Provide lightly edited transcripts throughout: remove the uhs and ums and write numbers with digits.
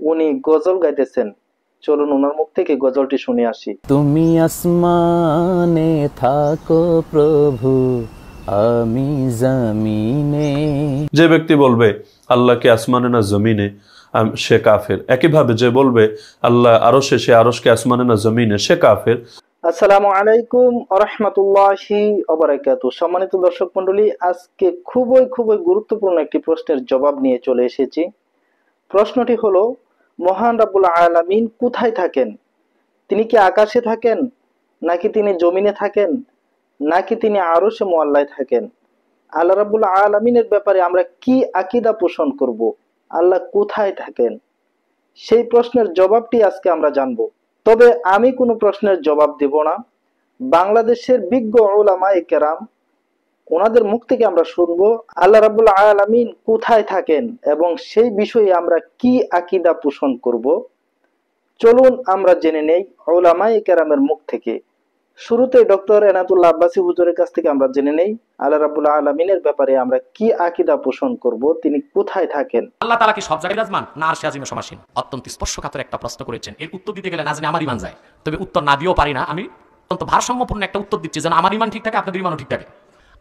উনি গজল গাইতেছেন। চলুন ওনার মুখ থেকে গজলটি শুনে আসি। তুমি আসমানে থাকো প্রভু, আমি জমিনে। যে ব্যক্তি বলবে আল্লাহকে আসমানে না জমিনে, সে কাফের। একইভাবে যে বলবে আল্লাহ আরশে, সে আরশকে আসমানে না জমিনে, সে কাফের। আসসালামু আলাইকুম ওয়া রাহমাতুল্লাহি ওয়া বারাকাতুহু। সম্মানিত দর্শক মণ্ডলী, আজকে খুবই গুরুত্বপূর্ণ একটি প্রশ্নের জবাব নিয়ে চলে এসেছি। প্রশ্নটি হলো, মহান রাব্বুল আলামিন কোথায় থাকেন? তিনি কি আকাশে থাকেন, নাকি তিনি জমিনে থাকেন, নাকি তিনি আরশে মুআল্লায় থাকেন? আল্লাহ রাব্বুল আলামিনের ব্যাপারে আমরা কি আকীদা পোষণ করব? আল্লাহ কোথায় থাকেন? সেই প্রশ্নের জবাবটি আজকে আমরা জানব। তবে আমি কোনো প্রশ্নের জবাব দেব না। বাংলাদেশের বিজ্ঞ উলামায়ে কেরাম, ওনাদের মুখ থেকে আমরা শুনবো আল্লাহ রাব্বুল আলামিন কোথায় থাকেন এবং সেই বিষয়ে আমরা কি আকীদা পোষণ করব। চলুন আমরা জেনে নেই উলামায়ে কেরামের মুখ থেকে। শুরুতে ডক্টর এনায়েতুল্লাহ আব্বাসী হুজুরের কাছ থেকে আমরা জেনে নেই আল্লাহ রাব্বুল আলামিনের ব্যাপারে আমরা কি আকীদা পোষণ করব, তিনি কোথায় থাকেন। আল্লাহ তাআলা কি সব জায়গায় বিরাজমান, না আরশে আজিমে সমাসীন? অত্যন্ত স্পর্শকাতর একটা প্রশ্ন করেছেন। এর উত্তর দিতে গেলে না জানি আমার ইমান যায়, তবে উত্তর না দিয়েও পারি না। আমি অত্যন্ত ভারসাম্যপূর্ণ একটা উত্তর দিচ্ছি যেন আমার ইমান ঠিক থাকে, আপনাদের ইমানও ঠিক থাকে।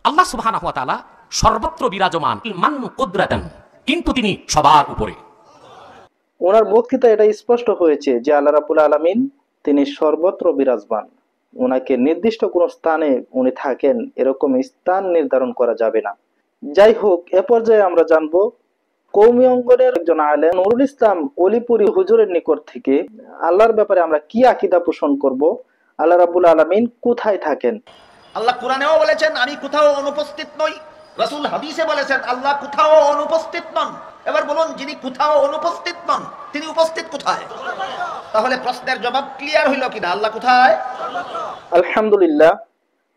আল্লাহ সুবহানাহু ওয়া তাআলা সর্বত্র বিরাজমান, মান কুদরাতান, কিন্তু তিনি সবার উপরে। ওনার বক্তৃতা এটা স্পষ্ট হয়েছে যে আল্লাহ রাব্বুল আলামিন তিনি সর্বত্র বিরাজমান। ওনাকে নির্দিষ্ট কোনো স্থানে উনি থাকেন এরকম স্থান নির্ধারণ করা যাবে না। যাই হোক, এ পর্যায়ে আমরা জানবো কওমি অঙ্গনের একজন আলেম নুরুল ইসলাম অলিপুরি হুজুরের নিকট থেকে আল্লাহর ব্যাপারে আমরা কি আকীদা পোষণ করব, আল্লাহ রাব্বুল আলামিন কোথায় থাকেন। আল্লাহ কোরআনেও বলেছেন আমি কোথাও অনুপস্থিত নই, রাসূল হাদিসে বলেছেন আল্লাহ কোথাও অনুপস্থিত নন। এবার বলুন, যিনি কোথাও অনুপস্থিত নন তিনি উপস্থিত কোথায়? তাহলে প্রশ্নের জবাব ক্লিয়ার হইল কিনা? আল্লাহ কোথায়? আলহামদুলিল্লাহ,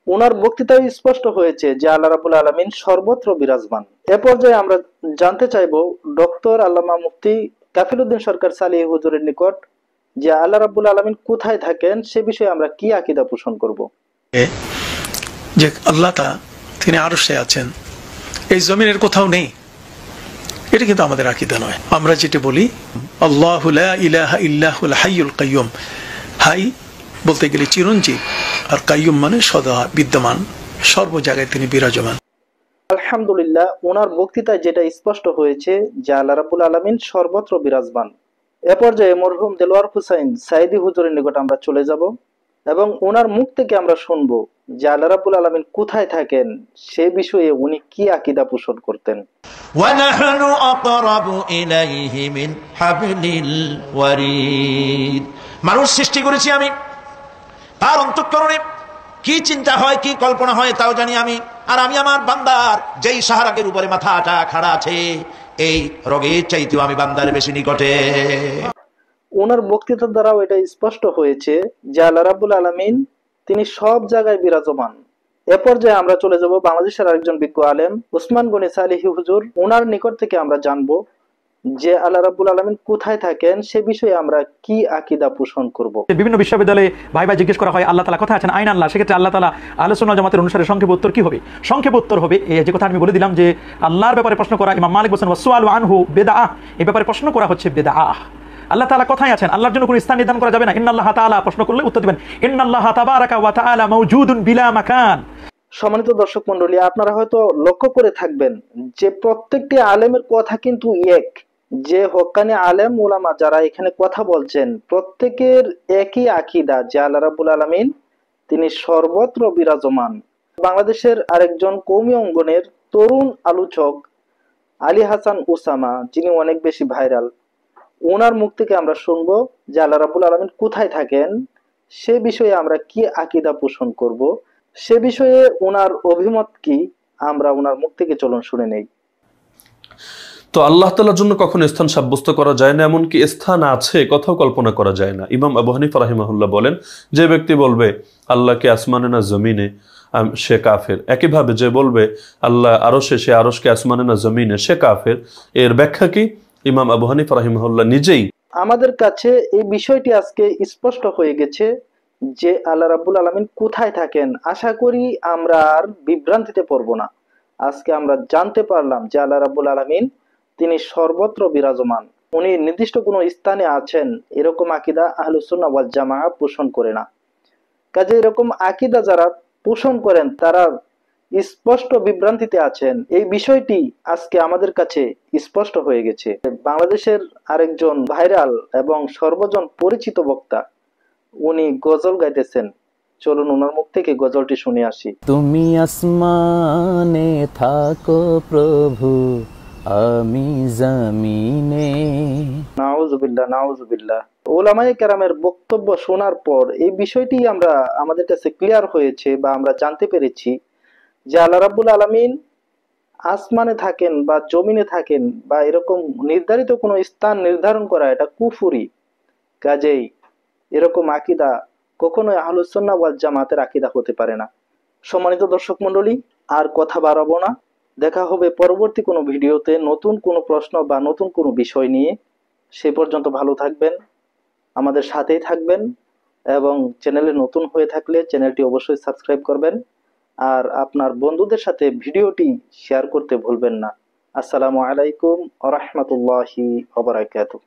ওনার বক্তৃতায় স্পষ্ট হয়েছে যে আল্লাহ রাব্বুল আলামিন সর্বত্র বিরাজমান। এ পর্যায়ে আমরা জানতে চাইবো ডক্টর আল্লামা মুফতি কাফিলউদ্দিন সরকার সালিহ হুজুরের নিকট যে আল্লাহ রাব্বুল আলামিন কোথায় থাকেন সে বিষয়ে আমরা কি আকীদা পোষণ করব। যে আল্লাহ তিনি আরশে আছেন, এই জমিনের কোথাও নেই, এটা কিন্তু আমাদের আকীদা নয়। আমরা যেটা বলি আল্লাহু লা ইলাহা ইল্লাহুল হাইয়ুল কাইয়ুম, হাই বলতে গেলে চিরঞ্জীব, আর কাইয়ুম মানে সদা বিদ্যমান, সর্ব জায়গায় তিনি বিরাজমান। আলহামদুলিল্লাহ, ওনার বক্তৃতায় যেটা স্পষ্ট হয়েছে যে আল্লাহ রাব্বুল আলামিন সর্বত্র বিরাজমান। এ পর্যায়ে মরহুম দেলোয়ার হোসাইন সাইদি হুজুরের নিকট আমরা চলে যাব এবং ওনার মুখ থেকে আমরা শুনবো যে আল্লাহ রাব্বুল আলামিন কোথায় থাকেন সে বিষয়ে উনি কি আকীদা পোষণ করতেন। وَنَحْنُ أَقْرَبُ إِلَيْهِ مِنْ حَبْلِ الْوَرِيدِ। মানুষ সৃষ্টি করেছি আমি, তার অন্তঃকরণে কি চিন্তা হয়, কি কল্পনা হয় তাও জানি আমি। আর আমি আমার বান্দার যেই সাহারাকের উপরে মাথাটা খাড়া আছে, এই রোগের চাইতেও আমি বান্দার বেশি নিকটে। ওনার বক্তৃতার দ্বারাও এটা স্পষ্ট হয়েছে যে আল্লাহ রাব্বুল আলামিন তিনি সব জায়গায় বিরাজমান। এ পর্যায়ে আমরা চলে যাব বাংলাদেশের আরেকজন বিজ্ঞ আলেম ওসমান গনি সালিহি হুজুর। ওনার নিকট থেকে আমরা জানবো যে আল্লাহ রাব্বুল আলামিন কোথায় থাকেন সে বিষয়ে আমরা কি আকীদা পোষণ করব। বিভিন্ন বিশ্ববিদ্যালয়ে ভাই জিজ্ঞেস করা হয় আল্লাহ তাআলা কোথায় আছেন, আইন আল্লাহ। সেক্ষেত্রে আল্লাহ তাআলা আহলে সুন্নাত জামাতের অনুসারে সংক্ষেপ উত্তর কি হবে? সংক্ষেপ উত্তর হবে যে কথা আমি বলে দিলাম যে আল্লাহর ব্যাপারে প্রশ্ন করা, ইমাম মালিক বলেছেন ওয়াসুআলু আনহু বিদআহ, এই ব্যাপারে প্রশ্ন করা হচ্ছে বিদআহ। আল্লাহ তাআলা কোথায় আছেন, আল্লাহর জন্য কোনো স্থান নির্ধারণ করা যাবে না। ইন্নাল্লাহ তাআলা, প্রশ্ন করলে উত্তর দিবেন ইন্নাল্লাহ তাবারাকা ওয়া তাআলা মাওজুদুন বিলা মাকান। সম্মানিত দর্শক মণ্ডলী, আপনারা হয়তো লক্ষ্য করে থাকবেন যে প্রত্যেকটি আলেমের কথা কিন্তু এক। যে হক্কানি আলেম উলামা যারা এখানে কথা বলছেন প্রত্যেকের একই আকীদা যে আল্লাহ রাব্বুল আলামিন তিনি সর্বত্র বিরাজমান। বাংলাদেশের আরেকজন কওমি অঙ্গনের তরুণ আলোচক আলী হাসান ওসামা, যিনি অনেক বেশি ভাইরাল, ওনার মুখ থেকে আমরা শুনবো যে আল্লাহ রাব্বুল আলামিন কোথায় থাকেন সে বিষয়ে আমরা কি আকীদা পোষণ করব, সে বিষয়ে ওনার অভিমত কি আমরা ওনার মুখ থেকে চলুন শুনে নেই। তো আল্লাহ তাআলার জন্য কখনো স্থান সাব্যস্ত করা যায় না, এমনকি স্থান আছে কথাও কল্পনা করা যায় না। ইমাম আবু হানিফা রাহিমাহুল্লাহ বলেন যে ব্যক্তি বলবে আল্লাহকে আসমানে না জমিনে, সে কাফের। একইভাবে যে বলবে আল্লাহ আরশে, সে আরশকে আসমানে না জমিনে, সে কাফের। এর ব্যাখ্যা কি? ইমাম আবু হানিফা রাহিমাহুল্লাহ নিজেই। আমাদের কাছে এই বিষয়টি আজকে স্পষ্ট হয়ে গেছে যে আল্লাহ রাব্বুল আলামিন কোথায় থাকেন। আশা করি আমরা আর বিভ্রান্তিতে পড়ব না। আজকে আমরা জানতে পারলাম যে আল্লাহ রাব্বুল আলামিন তিনি সর্বত্র বিরাজমান। উনি নির্দিষ্ট কোনো স্থানে আছেন এরকম আকীদা আহলুস সুন্নাহ ওয়াল জামাআহ পোষণ করে না। কাজে এরকম আকীদা যারা পোষণ করেন তারা স্পষ্ট বিভ্রান্তিতে আছেন। এই বিষয়টি আজকে আমাদের কাছে স্পষ্ট হয়ে গেছে। বাংলাদেশের আরেকজন ভাইরাল এবং সর্বজন পরিচিত বক্তা উনি গজল গাইতেছেন, চলুন ওনার মুখ থেকে গজলটি শুনে আসি। তুমি আসমানে থাকো প্রভু, আমি জমিনে। নাউজুবিল্লাহ নাউজুবিল্লাহ। ওলামায়ে কেরামের বক্তব্য শোনার পর এই বিষয়টি আমাদের কাছে ক্লিয়ার হয়েছে বা আমরা জানতে পেরেছি যে আল্লাহ রাব্বুল আলামিন আসমানে থাকেন বা জমিনে থাকেন বা এরকম নির্ধারিত কোনো স্থান নির্ধারণ করা এটা কুফরি। কাজেই এরকম আকীদা কখনোই আহলুস সুন্নাহ ওয়াল জামাতের আকীদা হতে পারে না। সম্মানিত দর্শক মণ্ডলী, আর কথা বাড়াবো না, দেখা হবে পরবর্তী কোনো ভিডিওতে নতুন কোনো প্রশ্ন বা নতুন কোনো বিষয় নিয়ে। সে পর্যন্ত ভালো থাকবেন, আমাদের সাথেই থাকবেন এবং চ্যানেলে নতুন হয়ে থাকলে চ্যানেলটি অবশ্যই সাবস্ক্রাইব করবেন আর আপনার বন্ধুদের সাথে ভিডিওটি শেয়ার করতে ভুলবেন না। আসসালামু আলাইকুম ওয়া রাহমাতুল্লাহি ওয়া বারাকাতুহু।